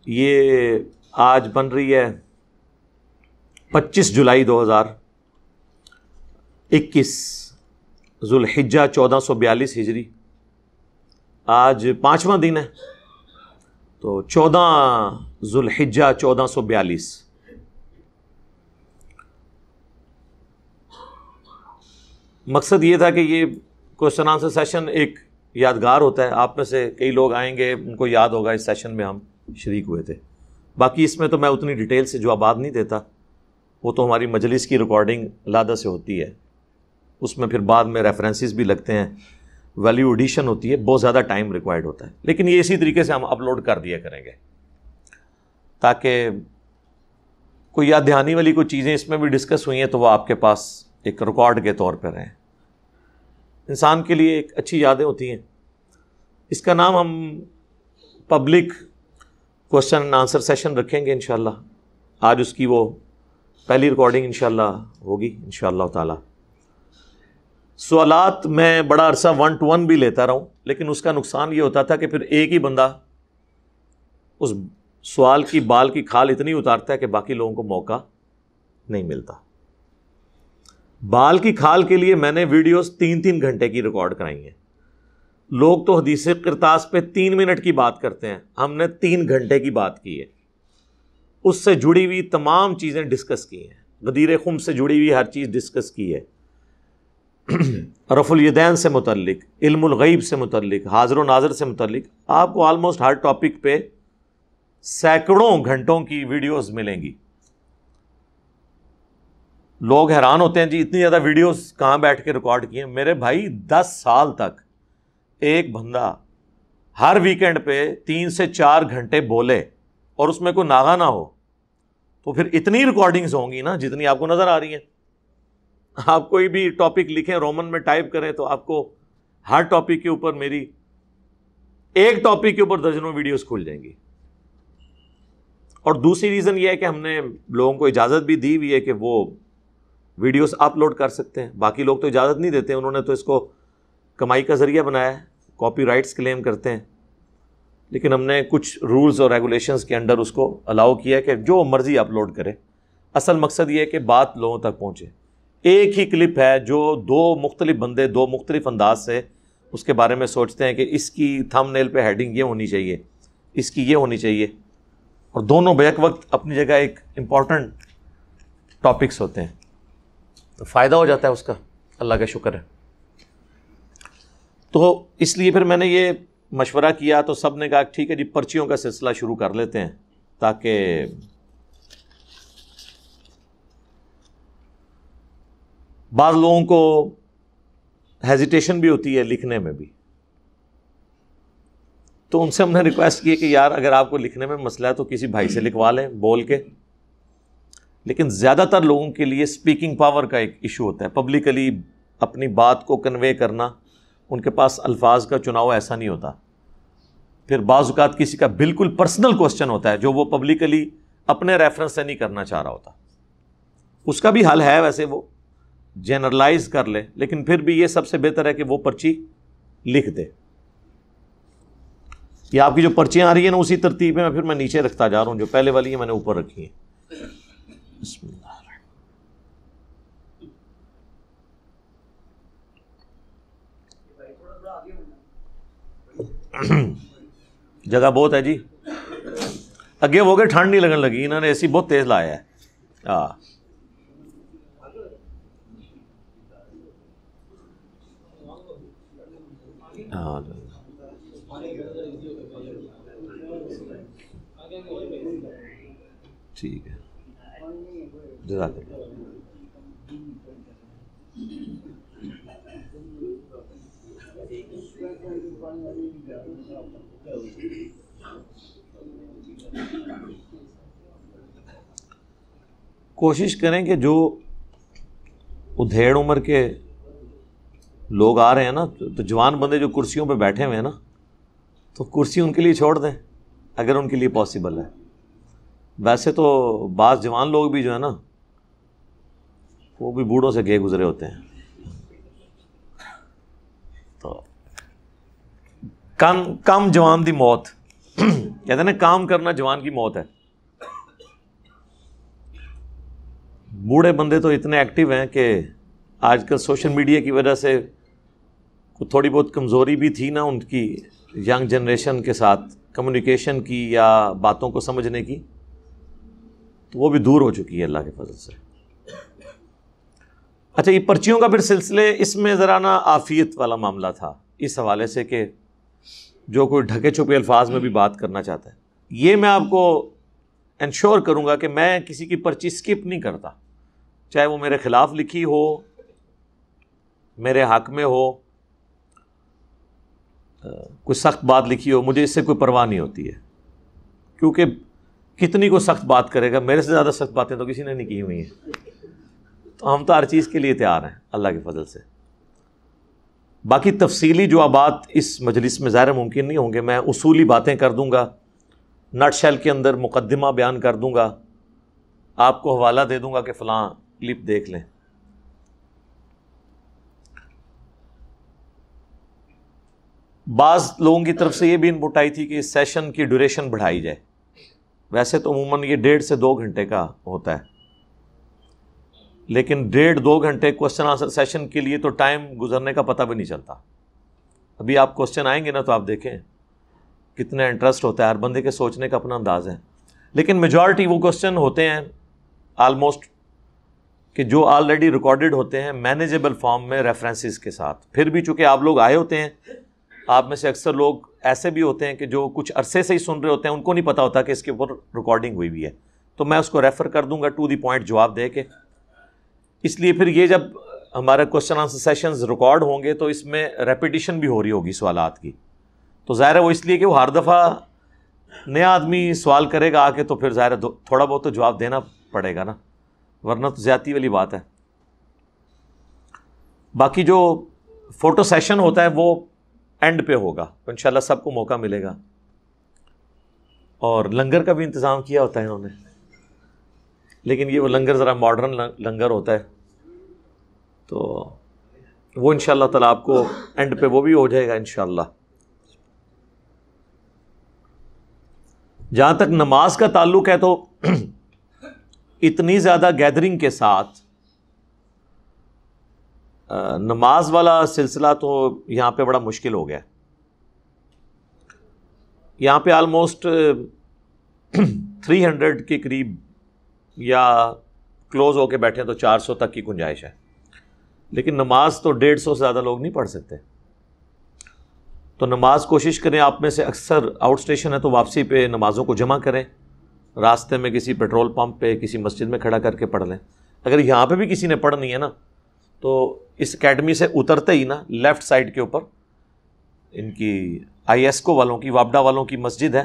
یہ آج بن رہی ہے 25 جولائی 2021 ذوالحجہ 1442 ہجری. آج 5واں دن ہے تو 14 ذوالحجہ 1442. مقصد یہ تھا کہ یہ کوشچن آنسر سیشن ایک یادگار ہوتا ہے. آپ میں سے کئی لوگ آئیں گے، ان کو یاد ہوگا اس سیشن میں ہم شریک ہوئے تھے. باقی اس میں تو میں اتنی ڈیٹیل سے جوابات نہیں دیتا، وہ تو ہماری مجلس کی ریکارڈنگ علیحدہ سے ہوتی ہے، اس میں پھر بعد میں ریفرنسز بھی لگتے ہیں، ویلیو ایڈیشن ہوتی ہے، بہت زیادہ ٹائم ریکوائرڈ ہوتا ہے. لیکن یہ اسی طریقے سے ہم اپلوڈ کر دیا کریں گے تاکہ کوئی یاد دہانی والی کوئی چیزیں اس میں بھی ڈسکس ہوئی ہیں تو وہ آپ کے پاس ایک ریکارڈ کے طور پہ رہیں. انسان کے لیے ایک اچھی یادیں ہوتی ہیں. اس کا نام ہم public question and answer session رکھیں گے انشاءاللہ. آج اس کی وہ پہلی ریکارڈنگ انشاءاللہ ہوگی انشاءاللہ تعالی. سوالات میں بڑا عرصہ 1 to 1 بھی لیتا رہا ہوں، لیکن اس کا نقصان یہ ہوتا تھا کہ پھر ایک ہی بندہ اس سوال کی بال کی کھال اتنی اتارتا ہے کہ باقی لوگوں کو موقع نہیں ملتا. بال کی کھال کے لیے میں نے ویڈیوز 3 گھنٹے کی ریکارڈ کرائی ہیں. لوگ تو حدیث قرطاس پہ 3 منٹ کی بات کرتے ہیں، ہم نے 3 گھنٹے کی بات کی ہے. اس سے جڑی ہوئی تمام چیزیں ڈسکس کی ہیں، غدیر خم سے جڑی ہوئی ہر چیز ڈسکس کی ہے، رفع الیدین سے متعلق، علم الغیب سے متعلق، حاضر و ناظر سے متعلق. آپ کو آلموسٹ ہر ٹاپک پہ سینکڑوں گھنٹوں کی ویڈیوز ملیں گی. لوگ حیران ہوتے ہیں جی اتنی زیادہ ویڈیوز کہاں بیٹھ کے ریکارڈ کی ہیں. میرے بھائی 10 سال تک ایک بندہ ہر ویکینڈ پہ 3 سے 4 گھنٹے بولے اور اس میں کوئی ناغہ نہ ہو تو پھر اتنی ریکارڈنگز ہوں گی نا جتنی آپ کو نظر آ رہی ہیں. آپ کوئی بھی ٹاپک لکھیں، رومن میں ٹائپ کریں تو آپ کو ہر ٹاپک کے اوپر میری ایک ٹاپک کے اوپر درجنوں ویڈیوز کھل جائیں گی. اور دوسری ریزن یہ ہے کہ ہم نے لوگوں کو اجازت بھی دی ہوئی ہے کہ وہ ویڈیوز اپلوڈ کر سکتے ہیں. باقی لوگ تو اجازت نہیں دیتے، انہوں نے تو اس کو کمائی کا ذریعہ بنایا ہے، کاپی رائٹس کلیم کرتے ہیں. لیکن ہم نے کچھ رولز اور ریگولیشنز کے انڈر اس کو الاؤ کیا کہ جو مرضی اپلوڈ کرے. اصل مقصد یہ ہے کہ بات لوگوں تک پہنچے. ایک ہی کلپ ہے جو 2 مختلف بندے 2 مختلف انداز سے اس کے بارے میں سوچتے ہیں کہ اس کی تھم نیل پہ ہیڈنگ یہ ہونی چاہیے، اس کی یہ ہونی چاہیے، اور دونوں بیک وقت اپنی جگہ ایک امپورٹنٹ ٹاپکس ہوتے ہیں. تو فائدہ ہو جاتا ہے اس کا، اللہ کا شکر ہے. تو اس لیے پھر میں نے یہ مشورہ کیا تو سب نے کہا ٹھیک ہے جی پرچیوں کا سلسلہ شروع کر لیتے ہیں تاکہ بعض لوگوں کو ہیزیٹیشن بھی ہوتی ہے لکھنے میں بھی. تو ان سے ہم نے ریکویسٹ کی کہ یار اگر آپ کو لکھنے میں مسئلہ ہے تو کسی بھائی سے لکھوا لیں بول کے. لیکن زیادہ تر لوگوں کے لیے اسپیکنگ پاور کا ایک ایشو ہوتا ہے، پبلکلی اپنی بات کو کنوے کرنا. ان کے پاس الفاظ کا چناؤ ایسا نہیں ہوتا. پھر بعض اوقات کسی کا بالکل پرسنل کوسچن ہوتا ہے جو وہ پبلکلی اپنے ریفرنس سے نہیں کرنا چاہ رہا ہوتا. اس کا بھی حل ہے ویسے، وہ جنرلائز کر لے، لیکن پھر بھی یہ سب سے بہتر ہے کہ وہ پرچی لکھ دے. یہ آپ کی جو پرچیاں آ رہی ہیں نا اسی ترتیب میں پھر میں نیچے رکھتا جا رہا ہوں. جو پہلے والی ہیں میں نے اوپر رکھی ہیں. بسم اللہ. جگہ بہت ہے جی، اگے ہو گئے ٹھنڈ نہیں لگن لگی، انہوں نے ایسی بہت تیز لایا ہے. ہاں ہاں ٹھیک ہے، جزاک اللہ. کوشش کریں کہ جو ادھیڑ عمر کے لوگ آ رہے ہیں نا تو جوان بندے جو کرسیوں پہ بیٹھے ہوئے ہیں نا تو کرسی ان کے لیے چھوڑ دیں اگر ان کے لیے پاسبل ہے. ویسے تو بعض جوان لوگ بھی جو ہے نا وہ بھی بوڑھوں سے گئے گزرے ہوتے ہیں. تو کم جوان دی موت کہتے ہیں نا کام کرنا جوان کی موت ہے. بوڑھے بندے تو اتنے ایکٹیو ہیں کہ آج کل سوشل میڈیا کی وجہ سے تھوڑی بہت کمزوری بھی تھی نا ان کی ینگ جنریشن کے ساتھ کمیونیکیشن کی یا باتوں کو سمجھنے کی, تو وہ بھی دور ہو چکی ہے اللہ کے فضل سے. اچھا, یہ پرچیوں کا پھر سلسلے, اس میں ذرا نا عافیت والا معاملہ تھا اس حوالے سے کہ جو کوئی ڈھکے چھپے الفاظ میں بھی بات کرنا چاہتا ہے, یہ میں آپ کو انشور کروں گا کہ میں کسی کی پرچی سکپ نہیں کرتا, چاہے وہ میرے خلاف لکھی ہو, میرے حق میں ہو, کوئی سخت بات لکھی ہو, مجھے اس سے کوئی پرواہ نہیں ہوتی ہے, کیونکہ کتنی کو سخت بات کرے گا, میرے سے زیادہ سخت باتیں تو کسی نے نہیں کی ہوئی ہیں, تو ہم تو ہر چیز کے لیے تیار ہیں اللہ کے فضل سے. باقی تفصیلی جوابات اس مجلس میں ظاہر ممکن نہیں ہوں گے, میں اصولی باتیں کر دوں گا, نٹ شیل کے اندر مقدمہ بیان کر دوں گا, آپ کو حوالہ دے دوں گا کہ فلاں کلپ دیکھ لیں. بعض لوگوں کی طرف سے یہ بھی انپٹ آئی تھی کہ اس سیشن کی ڈیوریشن بڑھائی جائے. ویسے تو عموماً یہ 1.5 سے 2 گھنٹے کا ہوتا ہے, لیکن 1.5-2 گھنٹے کوشچن آنسر سیشن کے لیے تو ٹائم گزرنے کا پتہ بھی نہیں چلتا. ابھی آپ کوشچن آئیں گے نا تو آپ دیکھیں کتنا انٹرسٹ ہوتا ہے, ہر بندے کے سوچنے کا اپنا انداز ہے, لیکن میجورٹی وہ کوشچن ہوتے ہیں آلموسٹ کہ جو آلریڈی ریکارڈڈ ہوتے ہیں مینیجیبل فارم میں ریفرنسز کے ساتھ. پھر بھی چونکہ آپ لوگ آئے ہوتے ہیں, آپ میں سے اکثر لوگ ایسے بھی ہوتے ہیں کہ جو کچھ عرصے سے ہی سن رہے ہوتے ہیں, ان کو نہیں پتہ ہوتا کہ اس کے اوپر ریکارڈنگ ہوئی ہوئی ہے, تو میں اس کو ریفر کر دوں گا ٹو دی پوائنٹ جواب دے کے. اس لیے پھر یہ جب ہمارے کوشچن آنسر سیشنز ریکارڈ ہوں گے تو اس میں ریپیٹیشن بھی ہو رہی ہوگی سوالات کی, تو ظاہر ہے وہ اس لیے کہ وہ ہر دفعہ نیا آدمی سوال کرے گا آ کے, تو پھر ظاہر ہے تھوڑا بہت تو جواب دینا پڑے گا نا, ورنہ تو زیادتی والی بات ہے. باقی جو فوٹو سیشن ہوتا ہے وہ اینڈ پہ ہوگا, تو انشاءاللہ سب کو موقع ملے گا. اور لنگر کا بھی انتظام کیا ہوتا ہے انہوں نے, لیکن یہ وہ لنگر ذرا ماڈرن لنگر ہوتا ہے, تو وہ انشاءاللہ تعالیٰ آپ کو اینڈ پہ وہ بھی ہو جائے گا انشاءاللہ. جہاں تک نماز کا تعلق ہے تو اتنی زیادہ گیدرنگ کے ساتھ نماز والا سلسلہ تو یہاں پہ بڑا مشکل ہو گیا. یہاں پہ آلموسٹ 300 کے قریب یا کلوز ہو کے بیٹھے تو 400 تک کی گنجائش ہے, لیکن نماز تو 150 سے زیادہ لوگ نہیں پڑھ سکتے. تو نماز کوشش کریں, آپ میں سے اکثر آؤٹ اسٹیشن ہے تو واپسی پہ نمازوں کو جمع کریں, راستے میں کسی پیٹرول پمپ پہ کسی مسجد میں کھڑا کر کے پڑھ لیں. اگر یہاں پہ بھی کسی نے پڑھنی ہے نا تو اس اکیڈمی سے اترتے ہی نا لیفٹ سائڈ کے اوپر ان کی ISCO والوں کی, وابڈا والوں کی مسجد ہے,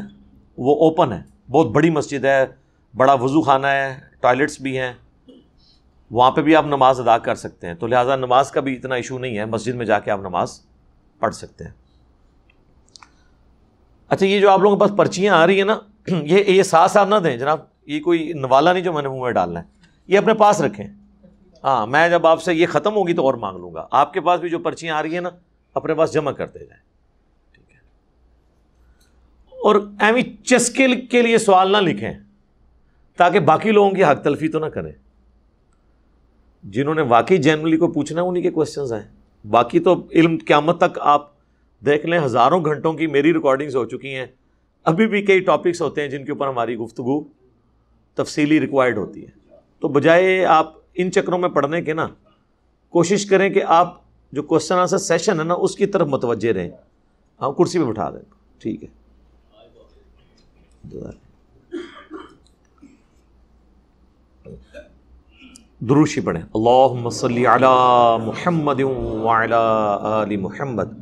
وہ اوپن ہے, بہت بڑی مسجد ہے, بڑا وضو خانہ ہے, ٹوائلٹس بھی ہیں, وہاں پہ بھی آپ نماز ادا کر سکتے ہیں. تو لہٰذا نماز کا بھی اتنا ایشو نہیں ہے, مسجد میں جا کے آپ نماز پڑھ سکتے ہیں. اچھا, یہ جو آپ لوگوں کے پاس پرچیاں آ رہی ہیں نا, یہ ساتھ ساتھ نہ دیں جناب, یہ کوئی نوالا نہیں جو میں نے منہ میں ڈالنا ہے, یہ اپنے پاس رکھیں. ہاں, میں جب آپ سے یہ ختم ہوگی تو اور مانگ لوں گا. آپ کے پاس بھی جو پرچیاں آ رہی ہیں نا اپنے پاس جمع کرتے جائیں, ٹھیک ہے. اور ایویں چسکے کے لیے سوال نہ لکھیں تاکہ باقی لوگوں کی حق تلفی تو نہ کریں. جنہوں نے واقعی جنرلی کو پوچھنا انہی کے کوشچنز آئیں. باقی تو علم قیامت تک آپ دیکھ لیں, ہزاروں گھنٹوں کی میری ریکارڈنگز ہو چکی ہیں, ابھی بھی کئی ٹاپکس ہوتے ہیں جن کے اوپر ہماری گفتگو تفصیلی ریکوائرڈ ہوتی ہے. تو بجائے آپ ان چکروں میں پڑھنے کے نا, کوشش کریں کہ آپ جو کوشچن آنسر سیشن ہے نا اس کی طرف متوجہ رہیں. ہاں, کرسی پہ بٹھا دیں, ٹھیک ہے. دروشی پڑھیں. اللہم صلی علی محمد وعلی آل محمد.